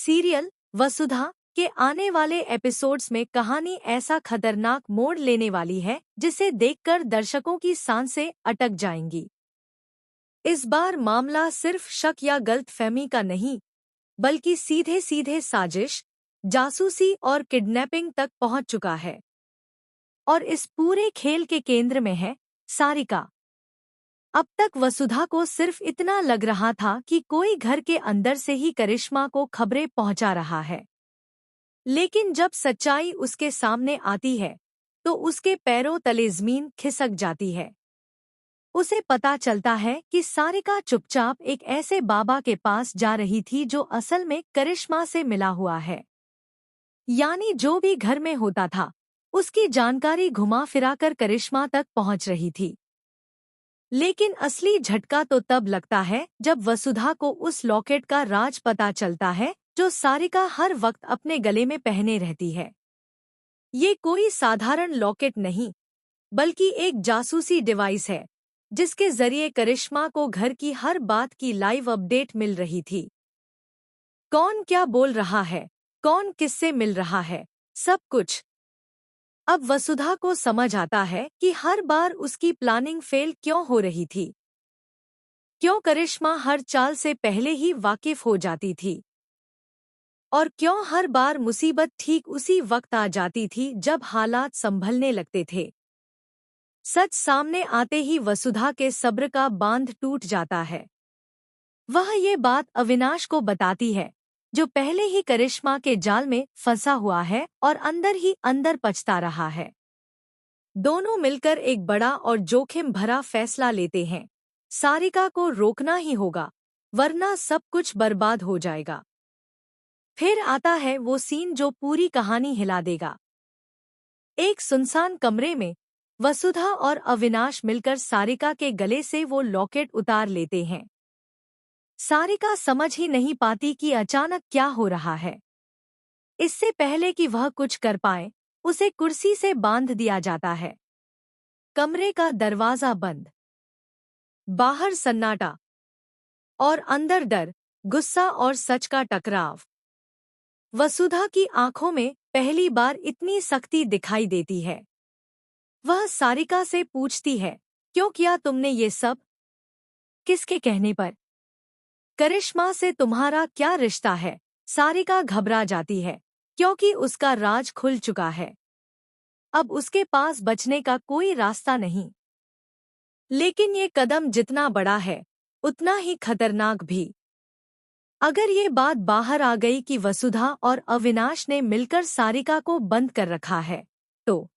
Serial वसुधा के आने वाले एपिसोड्स में कहानी ऐसा खतरनाक मोड़ लेने वाली है जिसे देखकर दर्शकों की सांसें अटक जाएंगी। इस बार मामला सिर्फ शक या गलतफहमी का नहीं, बल्कि सीधे सीधे साजिश, जासूसी और किडनैपिंग तक पहुंच चुका है। और इस पूरे खेल के केंद्र में है सारिका। अब तक वसुधा को सिर्फ इतना लग रहा था कि कोई घर के अंदर से ही करिश्मा को खबरें पहुंचा रहा है, लेकिन जब सच्चाई उसके सामने आती है तो उसके पैरों तले ज़मीन खिसक जाती है। उसे पता चलता है कि सारिका चुपचाप एक ऐसे बाबा के पास जा रही थी जो असल में करिश्मा से मिला हुआ है। यानी जो भी घर में होता था उसकी जानकारी घुमा फिराकर करिश्मा तक पहुंच रही थी। लेकिन असली झटका तो तब लगता है जब वसुधा को उस लॉकेट का राज पता चलता है जो सारिका हर वक्त अपने गले में पहने रहती है। ये कोई साधारण लॉकेट नहीं, बल्कि एक जासूसी डिवाइस है जिसके जरिए करिश्मा को घर की हर बात की लाइव अपडेट मिल रही थी। कौन क्या बोल रहा है, कौन किससे मिल रहा है, सब कुछ। अब वसुधा को समझ आता है कि हर बार उसकी प्लानिंग फेल क्यों हो रही थी। क्यों करिश्मा हर चाल से पहले ही वाकिफ हो जाती थी, और क्यों हर बार मुसीबत ठीक उसी वक्त आ जाती थी जब हालात संभलने लगते थे। सच सामने आते ही वसुधा के सब्र का बांध टूट जाता है। वह ये बात अविनाश को बताती है, जो पहले ही करिश्मा के जाल में फंसा हुआ है और अंदर ही अंदर पछता रहा है। दोनों मिलकर एक बड़ा और जोखिम भरा फैसला लेते हैं। सारिका को रोकना ही होगा, वरना सब कुछ बर्बाद हो जाएगा। फिर आता है वो सीन जो पूरी कहानी हिला देगा। एक सुनसान कमरे में वसुधा और अविनाश मिलकर सारिका के गले से वो लॉकेट उतार लेते हैं। सारिका समझ ही नहीं पाती कि अचानक क्या हो रहा है। इससे पहले कि वह कुछ कर पाए, उसे कुर्सी से बांध दिया जाता है। कमरे का दरवाजा बंद, बाहर सन्नाटा, और अंदर डर, गुस्सा और सच का टकराव। वसुधा की आंखों में पहली बार इतनी सख्ती दिखाई देती है। वह सारिका से पूछती है, क्यों किया तुमने ये सब? किसके कहने पर? करिश्मा से तुम्हारा क्या रिश्ता है? सारिका घबरा जाती है, क्योंकि उसका राज खुल चुका है। अब उसके पास बचने का कोई रास्ता नहीं। लेकिन ये कदम जितना बड़ा है, उतना ही खतरनाक भी। अगर ये बात बाहर आ गई कि वसुधा और अविनाश ने मिलकर सारिका को बंद कर रखा है, तो